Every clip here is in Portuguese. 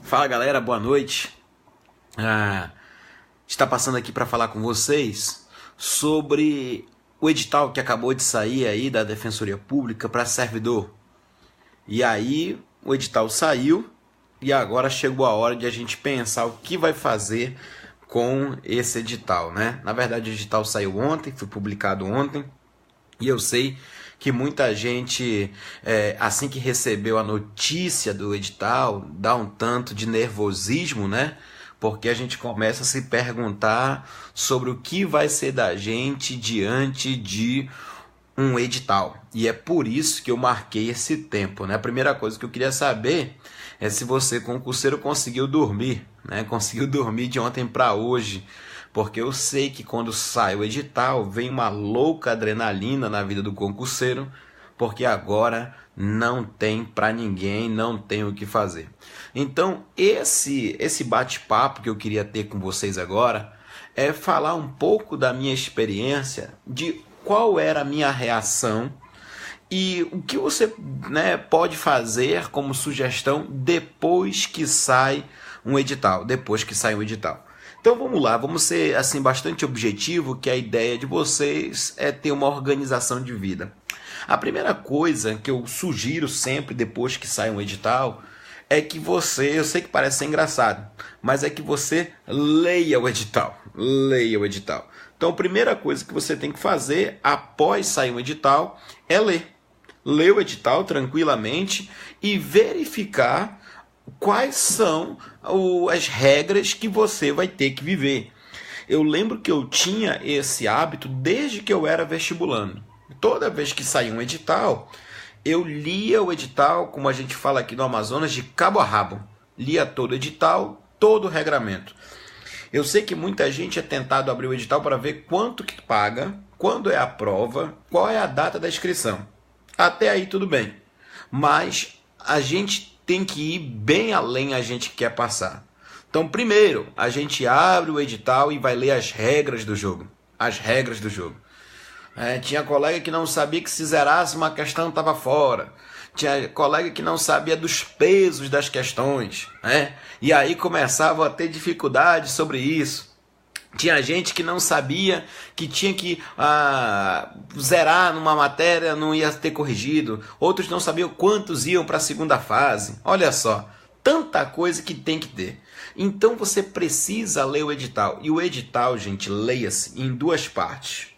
Fala galera, boa noite. Está passando aqui para falar com vocês sobre o edital que acabou de sair aí da Defensoria Pública para servidor. E aí o edital saiu e agora chegou a hora de a gente pensar o que vai fazer com esse edital, né? Na verdade o edital saiu ontem, foi publicado ontem e eu sei que muita gente, assim que recebeu a notícia do edital, dá um tanto de nervosismo, né? Porque a gente começa a se perguntar sobre o que vai ser da gente diante de um edital. E é por isso que eu marquei esse tempo, né? A primeira coisa que eu queria saber é se você, concurseiro, conseguiu dormir, né? Conseguiu dormir de ontem para hoje. Porque eu sei que quando sai o edital, vem uma louca adrenalina na vida do concurseiro, porque agora não tem para ninguém, não tem o que fazer. Então, esse bate-papo que eu queria ter com vocês agora é falar um pouco da minha experiência, de qual era a minha reação e o que você, né, pode fazer como sugestão depois que sai um edital, Então vamos lá, vamos ser assim bastante objetivo, que a ideia de vocês é ter uma organização de vida. A primeira coisa que eu sugiro sempre depois que sai um edital é que você, eu sei que parece ser engraçado, mas é que você leia o edital. Então a primeira coisa que você tem que fazer após sair um edital é ler. Ler o edital tranquilamente e verificar quais são as regras que você vai ter que viver. Eu lembro que eu tinha esse hábito desde que eu era vestibulando. Toda vez que saía um edital, eu lia o edital, como a gente fala aqui no Amazonas, de cabo a rabo. Lia todo o edital, todo o regramento. Eu sei que muita gente é tentado abrir o edital para ver quanto que paga, quando é a prova, qual é a data da inscrição. Até aí tudo bem. Mas a gente tem que ir bem além a gente quer passar. Então, primeiro, a gente abre o edital e vai ler as regras do jogo. Tinha colega que não sabia que se zerasse uma questão estava fora. Tinha colega que não sabia dos pesos das questões, né? E aí começava a ter dificuldade sobre isso. Tinha gente que não sabia que tinha que zerar numa matéria, não ia ter corrigido. Outros não sabiam quantos iam para a segunda fase. Olha só, tanta coisa que tem que ter. Então você precisa ler o edital. E o edital, gente, leia-se em duas partes.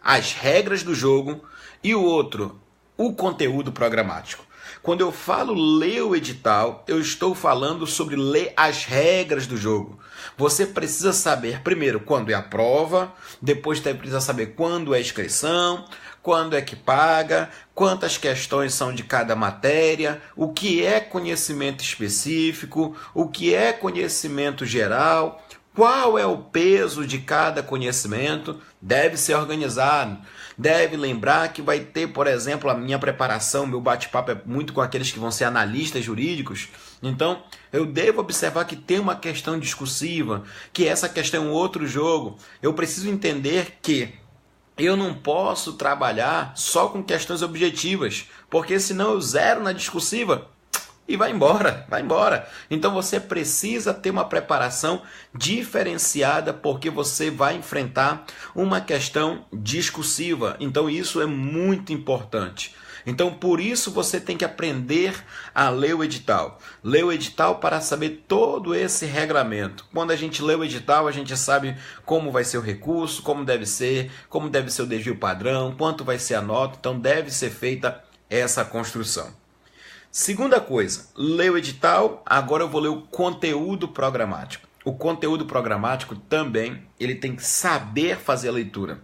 As regras do jogo e o outro, o conteúdo programático. Quando eu falo ler o edital, eu estou falando sobre ler as regras do jogo. Você precisa saber, primeiro, quando é a prova, depois precisa saber quando é a inscrição, quando é que paga, quantas questões são de cada matéria, o que é conhecimento específico, o que é conhecimento geral, qual é o peso de cada conhecimento. Deve ser organizado. Deve lembrar que vai ter, por exemplo, a minha preparação, meu bate-papo é muito com aqueles que vão ser analistas jurídicos. Então, eu devo observar que tem uma questão discursiva, que essa questão é um outro jogo. Eu preciso entender que eu não posso trabalhar só com questões objetivas, porque senão eu zero na discursiva e vai embora. Então você precisa ter uma preparação diferenciada, porque você vai enfrentar uma questão discursiva. Então isso é muito importante. Então por isso você tem que aprender a ler o edital. Ler o edital para saber todo esse regramento. Quando a gente lê o edital, a gente sabe como vai ser o recurso, como deve ser o desvio padrão, quanto vai ser a nota. Então deve ser feita essa construção. Segunda coisa, ler o edital, agora eu vou ler o conteúdo programático. O conteúdo programático também, ele tem que saber fazer a leitura.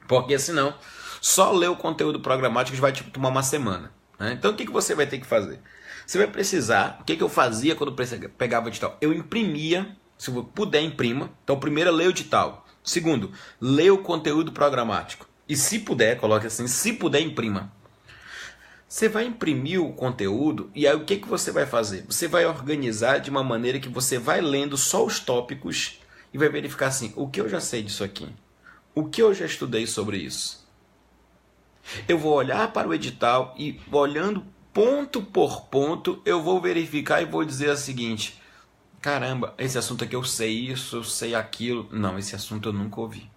Porque senão, só ler o conteúdo programático vai tomar uma semana, né? Então o que você vai ter que fazer? Você vai precisar, o que eu fazia quando pegava o edital? Eu imprimia, se eu puder imprima. Então primeiro, ler o edital. Segundo, ler o conteúdo programático. E se puder, coloque assim, se puder imprima. Você vai imprimir o conteúdo e aí o que você vai fazer? Você vai organizar de uma maneira que você vai lendo só os tópicos e vai verificar assim, o que eu já sei disso aqui? O que eu já estudei sobre isso? Eu vou olhar para o edital e olhando ponto por ponto, eu vou verificar e vou dizer o seguinte, Caramba, esse assunto aqui eu sei isso, eu sei aquilo. Não, esse assunto eu nunca ouvi.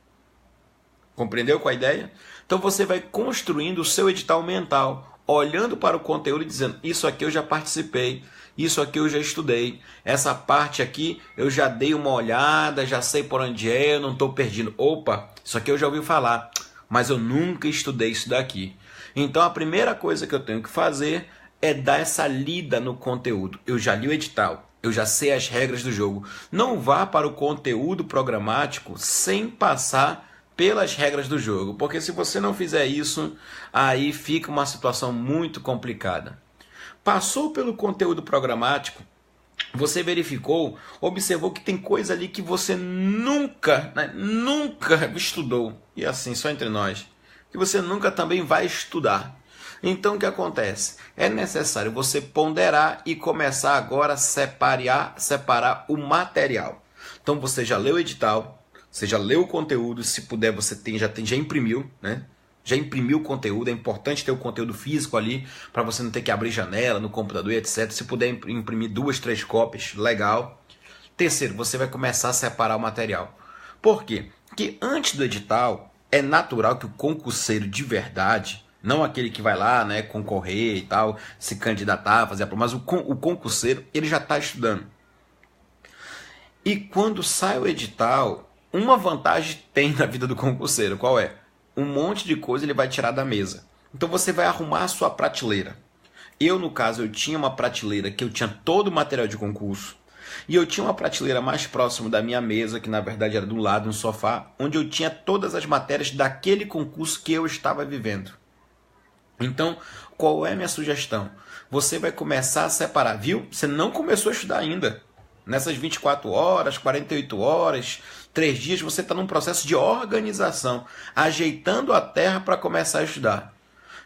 Compreendeu com a ideia? Então você vai construindo o seu edital mental, olhando para o conteúdo e dizendo, isso aqui eu já participei, isso aqui eu já estudei, essa parte aqui eu já dei uma olhada, já sei por onde é, eu não estou perdido. Opa, isso aqui eu já ouvi falar, mas eu nunca estudei isso daqui. Então a primeira coisa que eu tenho que fazer é dar essa lida no conteúdo. Eu já li o edital, eu já sei as regras do jogo. Não vá para o conteúdo programático sem passar pelas regras do jogo, porque se você não fizer isso, aí fica uma situação muito complicada. Passou pelo conteúdo programático, você verificou, observou que tem coisa ali que você nunca estudou, e assim, só entre nós, que você nunca também vai estudar. Então o que acontece? É necessário você ponderar e começar agora a separar o material. Então você já leu o edital, você já leu o conteúdo, se puder você já imprimiu, né? Já imprimiu o conteúdo, é importante ter o conteúdo físico ali, para você não ter que abrir janela no computador e etc. Se puder imprimir 2, 3 cópias, legal. Terceiro, você vai começar a separar o material. Por quê? Porque antes do edital, é natural que o concurseiro de verdade, não aquele que vai lá, né, concorrer e tal, se candidatar, fazer a prova, mas o concurseiro, ele já está estudando. E quando sai o edital, uma vantagem tem na vida do concurseiro, qual é? Um monte de coisa ele vai tirar da mesa. Então você vai arrumar a sua prateleira. Eu, no caso, eu tinha uma prateleira que eu tinha todo o material de concurso. E eu tinha uma prateleira mais próxima da minha mesa, que na verdade era do lado, um sofá, onde eu tinha todas as matérias daquele concurso que eu estava vivendo. Então, qual é a minha sugestão? Você vai começar a separar, viu? Você não começou a estudar ainda. Nessas 24 horas, 48 horas, 3 dias, você está num processo de organização, ajeitando a terra para começar a estudar.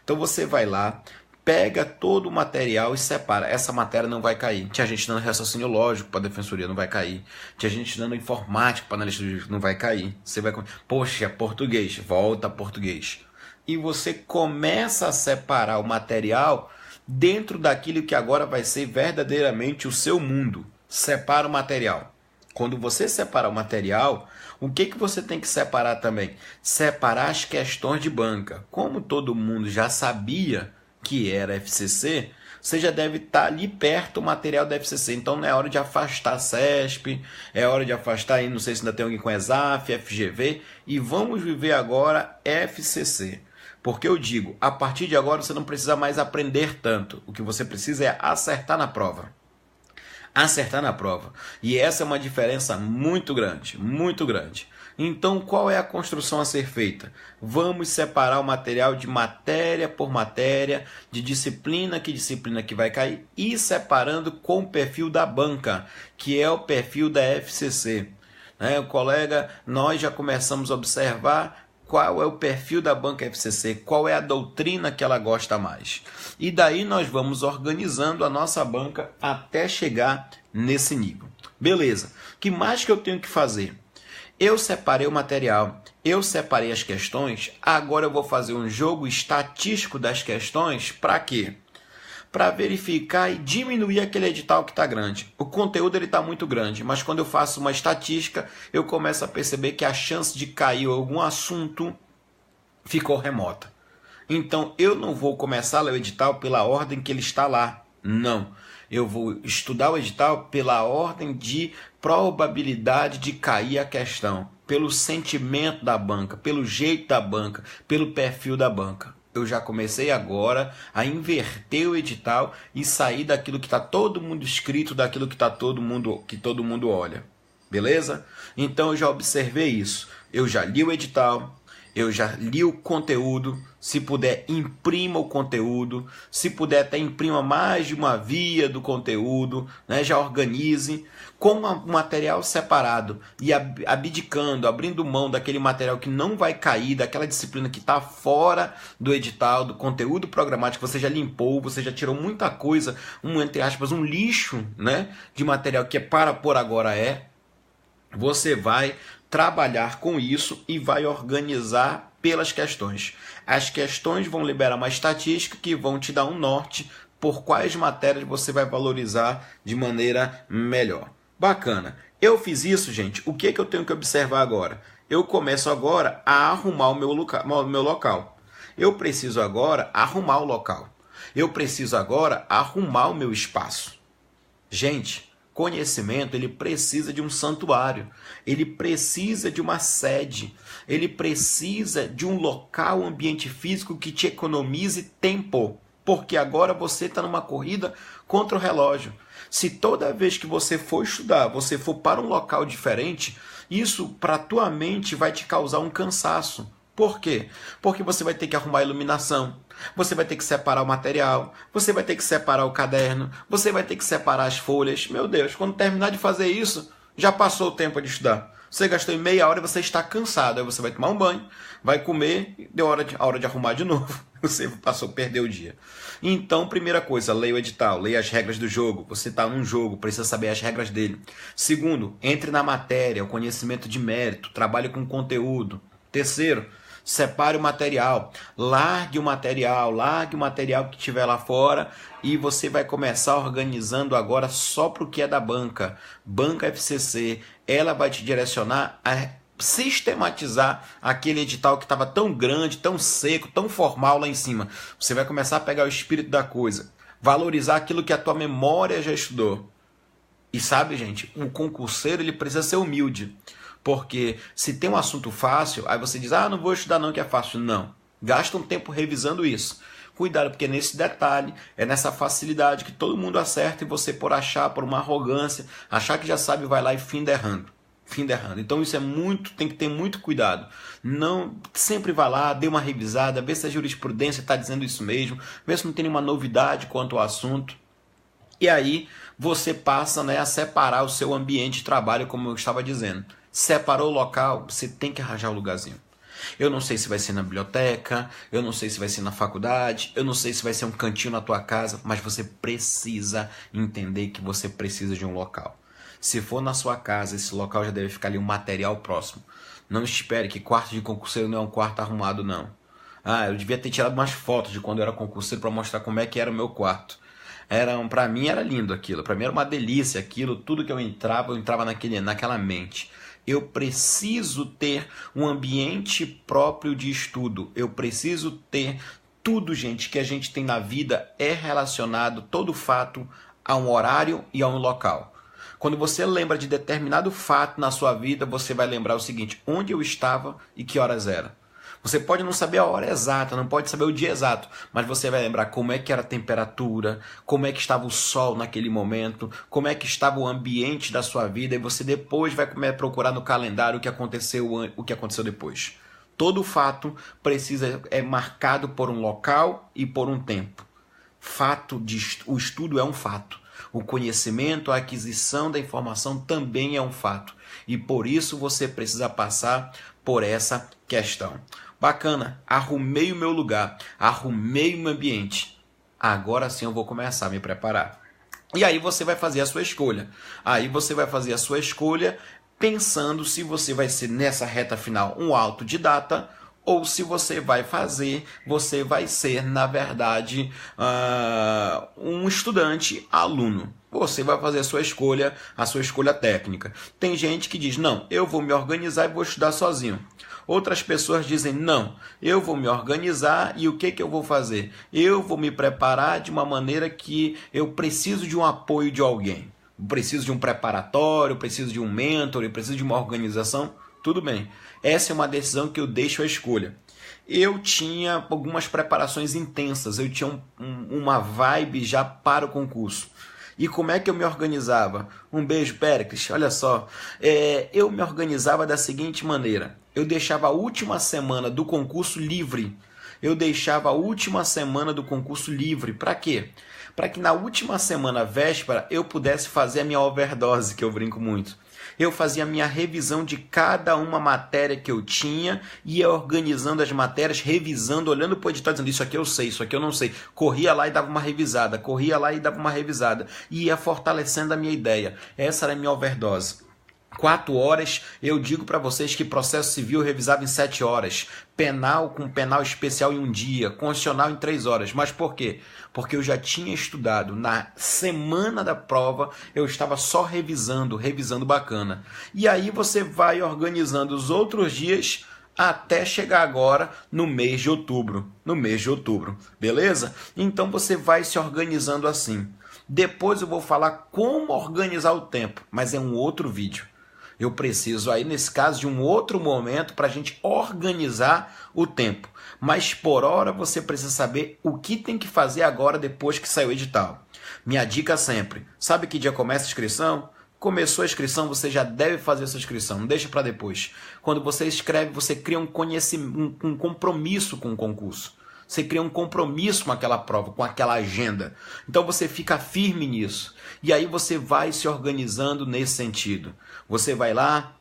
Então você vai lá, pega todo o material e separa. Essa matéria não vai cair. Tinha gente dando raciocínio lógico para a defensoria, não vai cair. Tinha gente dando informática para analista jurídico, não vai cair. Você vai, poxa, português, volta a português. E você começa a separar o material dentro daquilo que agora vai ser verdadeiramente o seu mundo. Separa o material. Quando você separar o material, o que você tem que separar também? Separar as questões de banca. Como todo mundo já sabia que era FCC, você já deve estar ali perto o material da FCC. Então não é hora de afastar a CESP, é hora de afastar aí, não sei se ainda tem alguém com ESAF, FGV, e vamos viver agora FCC. Porque eu digo, a partir de agora você não precisa mais aprender tanto. O que você precisa é acertar na prova. Acertar na prova. E essa é uma diferença muito grande, muito grande. Então, qual é a construção a ser feita? Vamos separar o material de matéria por matéria, de disciplina que vai cair, e separando com o perfil da banca, que é o perfil da FCC. O colega, nós já começamos a observar qual é o perfil da banca FCC, qual é a doutrina que ela gosta mais. E daí nós vamos organizando a nossa banca até chegar nesse nível. Beleza, o que mais que eu tenho que fazer? Eu separei o material, eu separei as questões, agora eu vou fazer um jogo estatístico das questões, para quê? Para verificar e diminuir aquele edital que está grande. O conteúdo está muito grande, mas quando eu faço uma estatística, eu começo a perceber que a chance de cair algum assunto ficou remota. Então, eu não vou começar a ler o edital pela ordem que ele está lá. Não. Eu vou estudar o edital pela ordem de probabilidade de cair a questão, pelo sentimento da banca, pelo jeito da banca, pelo perfil da banca. Eu já comecei agora a inverter o edital e sair daquilo que está todo mundo escrito, daquilo que todo mundo olha. Beleza? Então eu já observei isso. Eu já li o edital, eu já li o conteúdo. Se puder, imprima o conteúdo. Se puder, até imprima mais de uma via do conteúdo, né? Já organize com um material separado e abdicando, abrindo mão daquele material que não vai cair, daquela disciplina que está fora do edital, do conteúdo programático. Você já limpou, você já tirou muita coisa, entre aspas, um lixo, né? De material que é para por agora é. Você vai trabalhar com isso e vai organizar pelas questões. As questões vão liberar uma estatística que vão te dar um norte por quais matérias você vai valorizar de maneira melhor. Bacana. Eu fiz isso, gente. O que é que eu tenho que observar agora? Eu começo agora a arrumar o meu local. Eu preciso agora arrumar o local. Eu preciso agora arrumar o meu espaço. Gente, conhecimento, ele precisa de um santuário. Ele precisa de uma sede. Ele precisa de um local, um ambiente físico que te economize tempo. Porque agora você está numa corrida contra o relógio. Se toda vez que você for estudar, você for para um local diferente, isso para a tua mente vai te causar um cansaço. Por quê? Porque você vai ter que arrumar a iluminação, você vai ter que separar o material, você vai ter que separar o caderno, você vai ter que separar as folhas. Meu Deus, quando terminar de fazer isso, já passou o tempo de estudar. Você gastou em meia hora e você está cansado. Aí você vai tomar um banho, vai comer, deu a hora de arrumar de novo. Você perdeu o dia. Então, primeira coisa, leia o edital, leia as regras do jogo. Você está num jogo, precisa saber as regras dele. Segundo, entre na matéria, o conhecimento de mérito, trabalhe com conteúdo. Terceiro, separe o material, largue o material que tiver lá fora e você vai começar organizando agora só para o que é da banca. Banca FCC, ela vai te direcionar a sistematizar aquele edital que estava tão grande, tão seco, tão formal lá em cima. Você vai começar a pegar o espírito da coisa, valorizar aquilo que a tua memória já estudou. E sabe, gente, o concurseiro ele precisa ser humilde. Porque se tem um assunto fácil, aí você diz, não vou estudar não que é fácil. Não, gasta um tempo revisando isso. Cuidado, porque nesse detalhe, é nessa facilidade que todo mundo acerta e você por achar, por uma arrogância, achar que já sabe, vai lá e finda errando. Então isso tem que ter muito cuidado. Não, sempre vai lá, dê uma revisada, vê se a jurisprudência está dizendo isso mesmo, vê se não tem nenhuma novidade quanto ao assunto. E aí você passa, a separar o seu ambiente de trabalho, como eu estava dizendo. Separou o local, você tem que arranjar um lugarzinho. Eu não sei se vai ser na biblioteca, eu não sei se vai ser na faculdade, eu não sei se vai ser um cantinho na tua casa, mas você precisa entender que você precisa de um local. Se for na sua casa, esse local já deve ficar ali um material próximo. Não espere que quarto de concurseiro não é um quarto arrumado, não. Eu devia ter tirado umas fotos de quando eu era concurseiro para mostrar como é que era o meu quarto. Para mim era lindo aquilo, para mim era uma delícia aquilo, tudo que eu entrava naquela mente. Eu preciso ter um ambiente próprio de estudo. Eu preciso ter tudo, gente, que a gente tem na vida é relacionado, todo fato, a um horário e a um local. Quando você lembra de determinado fato na sua vida, você vai lembrar o seguinte, onde eu estava e que horas era. Você pode não saber a hora exata, não pode saber o dia exato, mas você vai lembrar como é que era a temperatura, como é que estava o sol naquele momento, como é que estava o ambiente da sua vida, e você depois vai procurar no calendário o que aconteceu depois. Todo fato é marcado por um local e por um tempo. O estudo é um fato. O conhecimento, a aquisição da informação também é um fato. E por isso você precisa passar por essa questão. Bacana, arrumei o meu lugar, arrumei o meu ambiente. Agora sim eu vou começar a me preparar. E aí você vai fazer a sua escolha. Pensando se você vai ser nessa reta final um autodidata ou se você vai ser, na verdade, um estudante aluno. Você vai fazer a sua escolha técnica. Tem gente que diz, não, eu vou me organizar e vou estudar sozinho. Outras pessoas dizem, não, eu vou me organizar e o que eu vou fazer? Eu vou me preparar de uma maneira que eu preciso de um apoio de alguém. Eu preciso de um preparatório, eu preciso de um mentor, eu preciso de uma organização. Tudo bem. Essa é uma decisão que eu deixo à escolha. Eu tinha algumas preparações intensas, eu tinha uma vibe já para o concurso. E como é que eu me organizava? Um beijo, Péricles. Olha só, eu me organizava da seguinte maneira. Eu deixava a última semana do concurso livre. Para quê? Para que na última semana véspera eu pudesse fazer a minha overdose, que eu brinco muito. Eu fazia a minha revisão de cada uma matéria que eu tinha, ia organizando as matérias, revisando, olhando para o edital, dizendo isso aqui eu sei, isso aqui eu não sei. Corria lá e dava uma revisada, ia fortalecendo a minha ideia. Essa era a minha overdose. 4 horas, eu digo para vocês que processo civil eu revisava em 7 horas, penal com penal especial em 1 dia, constitucional em 3 horas. Mas por quê? Porque eu já tinha estudado. Na semana da prova, eu estava só revisando bacana. E aí você vai organizando os outros dias até chegar agora no mês de outubro. Beleza? Então você vai se organizando assim. Depois eu vou falar como organizar o tempo, mas é um outro vídeo. Eu preciso aí, nesse caso, de um outro momento para a gente organizar o tempo. Mas por hora você precisa saber o que tem que fazer agora depois que saiu o edital. Minha dica sempre, sabe que dia começa a inscrição? Começou a inscrição, você já deve fazer essa inscrição, não deixa para depois. Quando você escreve, você cria um compromisso com o concurso. Você cria um compromisso com aquela prova, com aquela agenda. Então você fica firme nisso. E aí você vai se organizando nesse sentido. Você vai lá,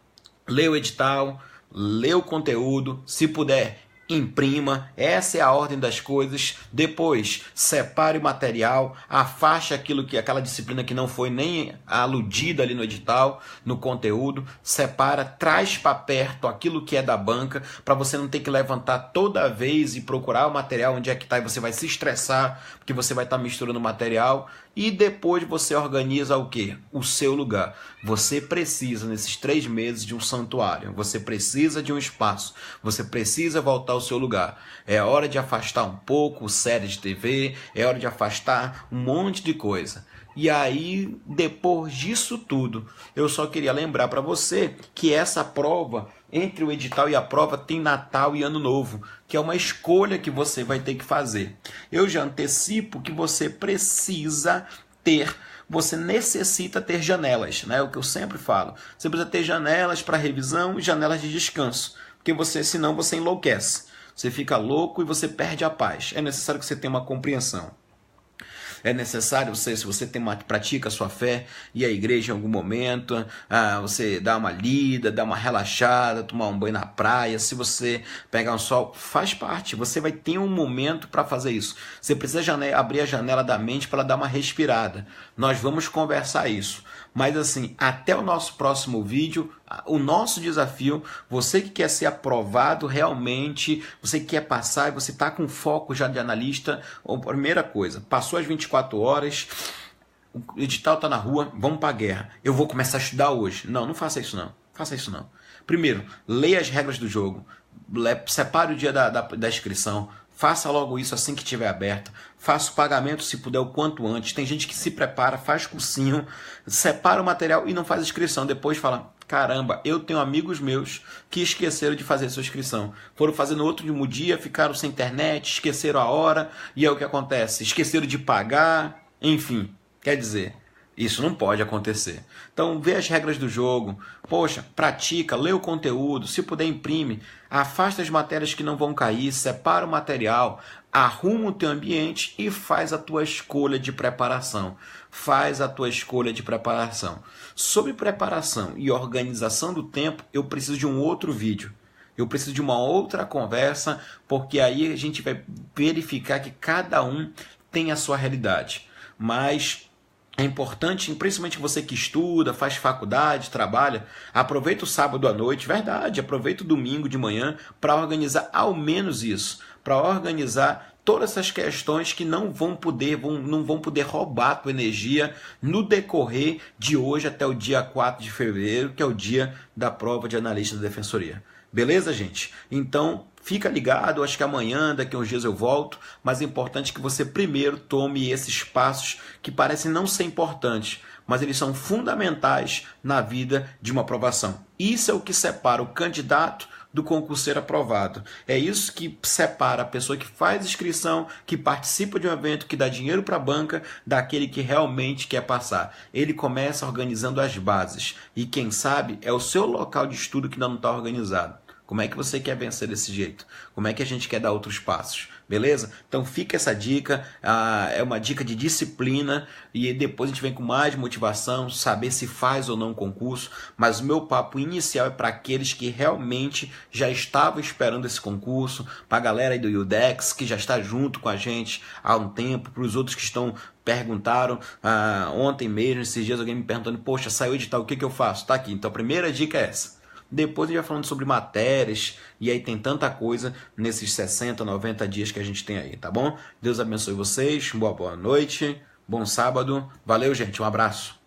lê o edital, lê o conteúdo, se puder, imprima, essa é a ordem das coisas. Depois, separe o material, afaste aquela disciplina que não foi nem aludida ali no edital, no conteúdo, separa, traz para perto aquilo que é da banca, para você não ter que levantar toda vez e procurar o material onde é que está, e você vai se estressar, porque você vai estar misturando material. E depois você organiza o quê? O seu lugar. Você precisa, nesses 3 meses, de um santuário. Você precisa de um espaço. Você precisa voltar ao seu lugar. É hora de afastar um pouco série de TV. É hora de afastar um monte de coisa. E aí, depois disso tudo, eu só queria lembrar para você que essa prova, entre o edital e a prova, tem Natal e Ano Novo, que é uma escolha que você vai ter que fazer. Eu já antecipo que você necessita ter janelas, né? O que eu sempre falo. Você precisa ter janelas para revisão e janelas de descanso, porque senão você enlouquece. Você fica louco e você perde a paz. É necessário que você tenha uma compreensão. É necessário, se você pratica a sua fé, ir à igreja em algum momento, você dá uma lida, dá uma relaxada, tomar um banho na praia. Se você pegar um sol, faz parte. Você vai ter um momento para fazer isso. Você precisa abrir a janela da mente para dar uma respirada. Nós vamos conversar isso. Mas assim, até o nosso próximo vídeo, o nosso desafio, você que quer ser aprovado realmente, você que quer passar e você está com foco já de analista, a primeira coisa, passou as 24 horas, o edital está na rua, vamos para a guerra. Eu vou começar a estudar hoje. Não faça isso não. Faça isso não. Primeiro, leia as regras do jogo, separe o dia da inscrição, faça logo isso assim que estiver aberto. Faça o pagamento, se puder, o quanto antes. Tem gente que se prepara, faz cursinho, separa o material e não faz inscrição. Depois fala, caramba, eu tenho amigos meus que esqueceram de fazer sua inscrição. Foram fazer no outro dia, ficaram sem internet, esqueceram a hora. E é o que acontece. Esqueceram de pagar, enfim. Quer dizer, isso não pode acontecer. Então, vê as regras do jogo. Poxa, pratica, lê o conteúdo. Se puder, imprime. Afasta as matérias que não vão cair. Separa o material. Arruma o teu ambiente e faz a tua escolha de preparação. Faz a tua escolha de preparação. Sobre preparação e organização do tempo, eu preciso de um outro vídeo. Eu preciso de uma outra conversa, porque aí a gente vai verificar que cada um tem a sua realidade. Mas é importante, principalmente você que estuda, faz faculdade, trabalha, aproveita o sábado à noite, verdade, aproveita o domingo de manhã para organizar ao menos isso, para organizar todas essas questões que não vão poder roubar a tua energia no decorrer de hoje até o dia 4 de fevereiro, que é o dia da prova de analista da defensoria. Beleza, gente? Então, fica ligado, acho que amanhã, daqui a uns dias eu volto, mas é importante que você primeiro tome esses passos que parecem não ser importantes, mas eles são fundamentais na vida de uma aprovação. Isso é o que separa o candidato do concurseiro aprovado. É isso que separa a pessoa que faz inscrição, que participa de um evento, que dá dinheiro para a banca, daquele que realmente quer passar. Ele começa organizando as bases. E quem sabe é o seu local de estudo que ainda não está organizado. Como é que você quer vencer desse jeito? Como é que a gente quer dar outros passos? Beleza? Então fica essa dica, é uma dica de disciplina e depois a gente vem com mais motivação, saber se faz ou não concurso, mas o meu papo inicial é para aqueles que realmente já estavam esperando esse concurso, para a galera aí do IUDEX, que já está junto com a gente há um tempo, para os outros que estão perguntaram ontem mesmo, esses dias alguém me perguntando, poxa, saiu o edital, o que eu faço? Tá aqui. Então a primeira dica é essa. Depois a gente vai falando sobre matérias, e aí tem tanta coisa nesses 60, 90 dias que a gente tem aí, tá bom? Deus abençoe vocês, boa noite, bom sábado, valeu gente, um abraço.